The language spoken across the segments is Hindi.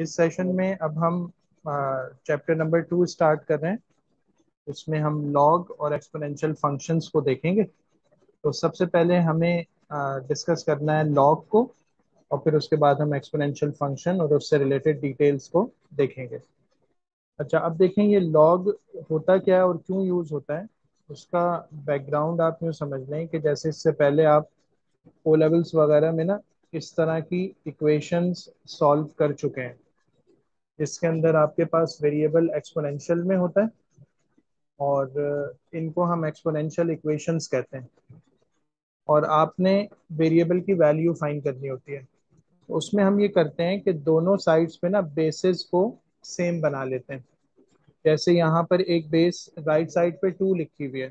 इस सेशन में अब हम चैप्टर नंबर 2 स्टार्ट कर रहे हैं। इसमें हम लॉग और एक्सपोनेंशियल फंक्शंस को देखेंगे। तो सबसे पहले हमें डिस्कस करना है लॉग को, और फिर उसके बाद हम एक्सपोनेंशियल फंक्शन और उससे रिलेटेड डिटेल्स को देखेंगे। अच्छा, अब देखें ये लॉग होता क्या है और क्यों यूज़ होता है। उसका बैकग्राउंड आप यूँ समझ लें कि जैसे इससे पहले आप ओ लेवल्स वगैरह में ना इस तरह की इक्वेशंस सॉल्व कर चुके हैं, जिसके अंदर आपके पास वेरिएबल एक्सपोनेंशियल में होता है और इनको हम एक्सपोनेंशियल इक्वेशंस कहते हैं। और आपने वेरिएबल की वैल्यू फाइंड करनी होती है। तो उसमें हम ये करते हैं कि दोनों साइड्स पे ना बेसिस को सेम बना लेते हैं। जैसे यहाँ पर एक बेस राइट साइड पे 2 लिखी हुई है,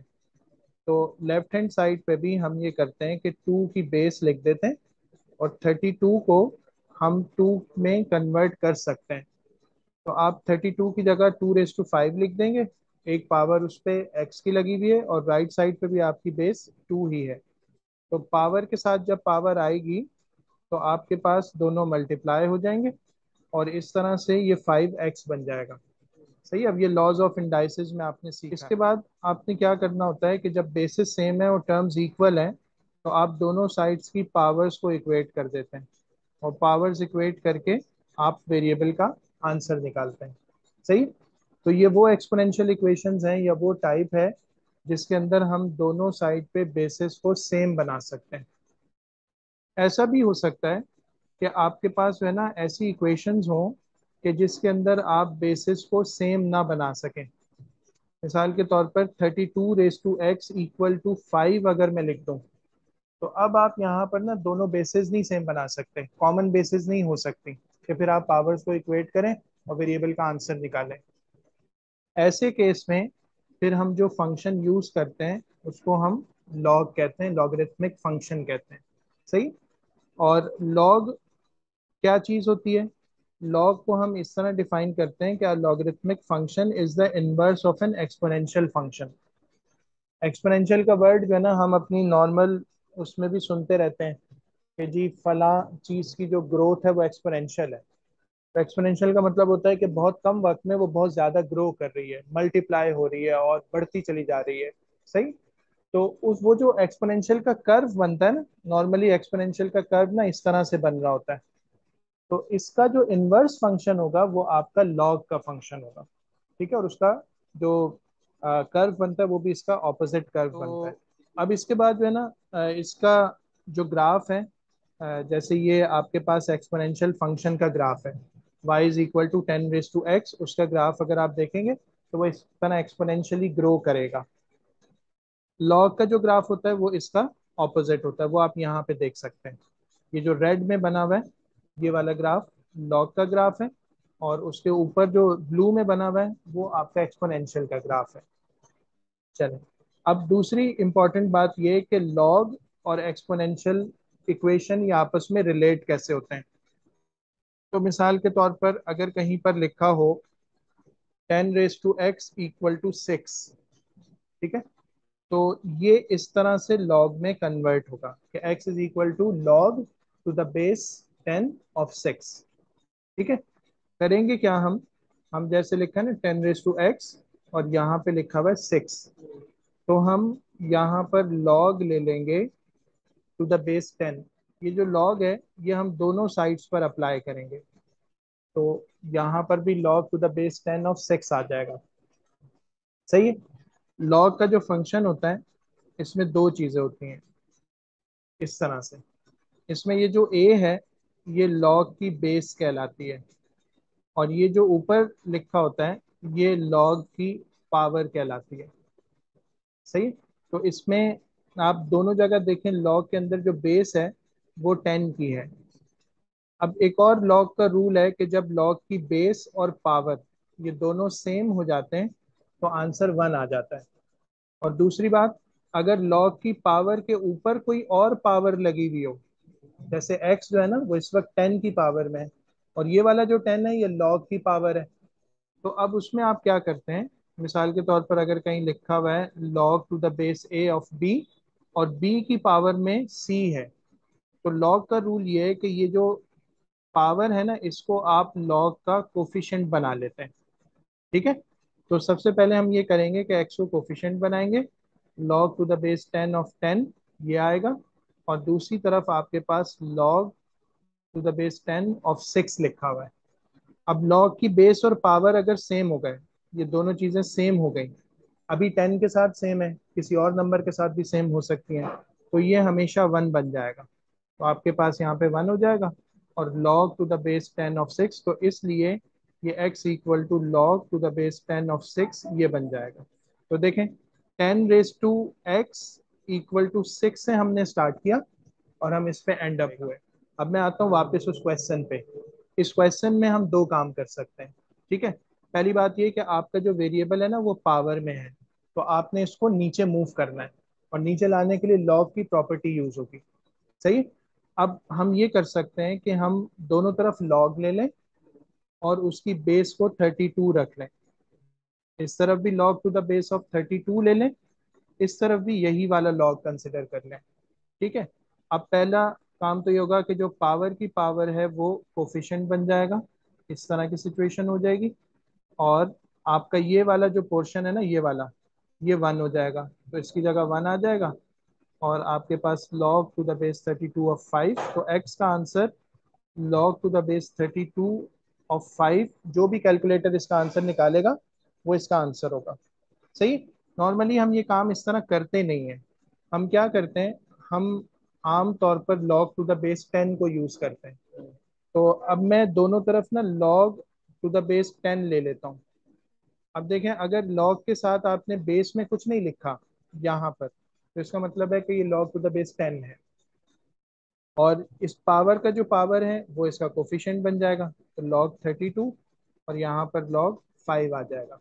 तो लेफ्ट हैंड साइड पे भी हम ये करते हैं कि 2 की बेस लिख देते हैं और 32 को हम 2 में कन्वर्ट कर सकते हैं। तो आप 32 की जगह 2 रेज टू 5 लिख देंगे। एक पावर उस पे एक्स की लगी हुई है और राइट साइड पे भी आपकी बेस 2 ही है। तो पावर के साथ जब पावर आएगी तो आपके पास दोनों मल्टीप्लाई हो जाएंगे और इस तरह से ये 5x बन जाएगा। सही। अब ये लॉज ऑफ इंडाइसिस में आपने सीखा। इसके बाद आपने क्या करना होता है कि जब बेसिस सेम है और टर्म्स इक्वल हैं तो आप दोनों साइड्स की पावर्स को इक्वेट कर देते हैं और पावर्स इक्वेट करके आप वेरिएबल का आंसर निकालते हैं। सही। तो ये वो एक्सपोनेंशियल इक्वेशंस हैं या वो टाइप है जिसके अंदर हम दोनों साइड पे बेसिस को सेम बना सकते हैं। ऐसा भी हो सकता है कि आपके पास जो है ना ऐसी इक्वेशंस हों कि जिसके अंदर आप बेसिस को सेम ना बना सकें। मिसाल के तौर पर 32 raise to x equal to 5 अगर मैं लिख दूं, तो अब आप यहाँ पर ना दोनों बेसिस नहीं सेम बना सकते, कॉमन बेसिस नहीं हो सकती कि फिर आप पावर्स को इक्वेट करें और वेरिएबल का आंसर निकालें। ऐसे केस में फिर हम जो फंक्शन यूज करते हैं उसको हम लॉग कहते हैं, लॉगरिथमिक फंक्शन कहते हैं। सही। और लॉग क्या चीज होती है? लॉग को हम इस तरह डिफाइन करते हैं कि logarithmic function is the inverse of N exponential function. Exponential का वर्ड जो है ना हम अपनी नॉर्मल उसमें भी सुनते रहते हैं कि जी फला चीज की जो ग्रोथ है वो एक्सपोनेंशियल है। तो एक्सपोनेंशियल का मतलब होता है कि बहुत कम वक्त में वो बहुत ज्यादा ग्रो कर रही है, मल्टीप्लाई हो रही है और बढ़ती चली जा रही है। सही। तो उस वो जो एक्सपोनेंशियल का कर्व बनता है ना, नॉर्मली एक्सपोनेंशियल का कर्व ना इस तरह से बन रहा होता है। तो इसका जो इनवर्स फंक्शन होगा वो आपका लॉग का फंक्शन होगा। ठीक है। और उसका जो कर्व बनता है वो भी इसका ऑपोजिट कर्व बनता है। तो अब इसके बाद जो है ना इसका जो ग्राफ है, जैसे ये आपके पास एक्सपोनेंशियल फंक्शन का ग्राफ है, y = 10 रेज टू x, उसका ग्राफ अगर आप देखेंगे तो वो इस तरह एक्सपोनेंशियली ग्रो करेगा। लॉग का जो ग्राफ होता है वो इसका ऑपोजिट होता है, वो आप यहाँ पे देख सकते हैं। ये जो रेड में बना हुआ है ये वाला ग्राफ लॉग का ग्राफ है, और उसके ऊपर जो ब्लू में बना हुआ है वो आपका एक्सपोनेंशियल का ग्राफ है। चलें, अब दूसरी इंपॉर्टेंट बात ये है कि लॉग और एक्सपोनेंशियल इक्वेशन ये आपस में रिलेट कैसे होते हैं। तो मिसाल के तौर पर अगर कहीं पर लिखा हो 10 raise to x equal to 6, ठीक है, तो ये इस तरह से लॉग में कन्वर्ट होगा कि x is equal to log to the base 10 of 6। ठीक है। करेंगे क्या हम जैसे लिखा है ना 10 रेज टू x और यहाँ पे लिखा हुआ है 6, तो हम यहाँ पर लॉग ले लेंगे टू द बेस 10। ये जो लॉग है ये हम दोनों साइड्स पर अप्लाई करेंगे, तो यहाँ पर भी log to the base 10 of 6 आ जाएगा। सही है। लॉग का जो फंक्शन होता है इसमें दो चीजें होती हैं इस तरह से। इसमें ये जो a है ये लॉग की बेस कहलाती है, और ये जो ऊपर लिखा होता है ये लॉग की पावर कहलाती है। सही। तो इसमें आप दोनों जगह देखें, लॉग के अंदर जो बेस है वो 10 की है। अब एक और लॉग का रूल है कि जब लॉग की बेस और पावर ये दोनों सेम हो जाते हैं तो आंसर 1 आ जाता है। और दूसरी बात, अगर लॉग की पावर के ऊपर कोई और पावर लगी हुई हो, जैसे x जो है ना वो इस वक्त 10 की पावर में है और ये वाला जो 10 है ये लॉग की पावर है, तो अब उसमें आप क्या करते हैं। मिसाल के तौर पर अगर कहीं लिखा हुआ है log to the base a of b और b की पावर में c है, तो लॉग का रूल ये है कि ये जो पावर है ना, इसको आप लॉग का कोफिशिएंट बना लेते हैं। ठीक है, तो सबसे पहले हम ये करेंगे कि एक्स को कोफिशिएंट बनाएंगे, log to the base 10 of 10 ये आएगा, और दूसरी तरफ आपके पास log to the base 10 of 6 लिखा हुआ है। अब log की बेस और पावर अगर सेम हो गए, ये दोनों चीजें सेम हो गई, अभी 10 के साथ सेम है, किसी और नंबर के साथ भी सेम हो सकती हैं, तो ये हमेशा 1 बन जाएगा। तो आपके पास यहाँ पे 1 हो जाएगा, और log to the base 10 of 6, तो इसलिए ये x equal to log to the base 10 of 6 ये बन जाएगा। तो देखें 10 raise to x equal to 6 से हमने स्टार्ट किया और हम इस पे एंड अप हुए। अब मैं आता हूँ वापस उस क्वेश्चन पे। इस क्वेश्चन में हम दो काम कर सकते हैं। ठीक है, पहली बात ये कि आपका जो वेरिएबल है ना वो पावर में है, तो आपने इसको नीचे मूव करना है, और नीचे लाने के लिए लॉग की प्रॉपर्टी यूज होगी। सही। अब हम ये कर सकते हैं कि हम दोनों तरफ लॉग ले लें और उसकी बेस को 32 रख लें। इस तरफ भी log to the base of 32 ले लें, इस तरफ भी यही वाला log कंसिडर कर लें। ठीक है, अब पहला काम तो ये होगा कि जो पावर की पावर है वो कोफिशिएंट बन जाएगा, इस तरह की सिचुएशन हो जाएगी, और आपका ये वाला जो पोर्शन है ना, ये वाला, ये 1 हो जाएगा, तो इसकी जगह 1 आ जाएगा, और आपके पास log to the base 32 of 5, तो x का answer log to the base 32 of 5, जो भी कैलकुलेटर इसका आंसर निकालेगा वो इसका आंसर होगा। सही। नॉर्मली हम ये काम इस तरह करते नहीं है, हम क्या करते हैं, हम आम तौर पर log टू द बेस 10 को यूज करते हैं। तो अब मैं दोनों तरफ ना log टू द बेस 10 ले लेता हूँ। अब देखें, अगर log के साथ आपने बेस में कुछ नहीं लिखा यहाँ पर, तो इसका मतलब है कि ये log टू द बेस 10 है, और इस पावर का जो पावर है वो इसका कोफिशिएंट बन जाएगा, तो log 32, और यहाँ पर log 5 आ जाएगा।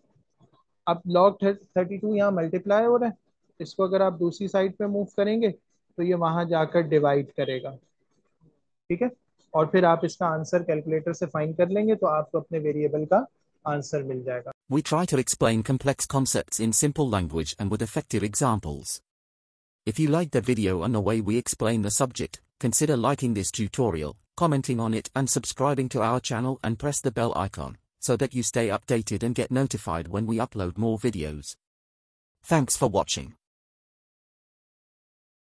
अब log 32 यहाँ मल्टीप्लाई हो रहा है, इसको अगर आप दूसरी साइड पे मूव करेंगे तो ये वहां जाकर डिवाइड करेगा। ठीक है, और फिर आप इसका आंसर कैलकुलेटर से फाइंड कर लेंगे, तो आपको अपने वेरिएबल का आंसर मिल जाएगा। We try to explain complex concepts in simple language and with effective examples. If you like the video and the way we explain the subject, consider liking this tutorial, commenting on it and subscribing to our channel and press the bell icon, so that you stay updated and get notified when we upload more videos. Thanks for watching.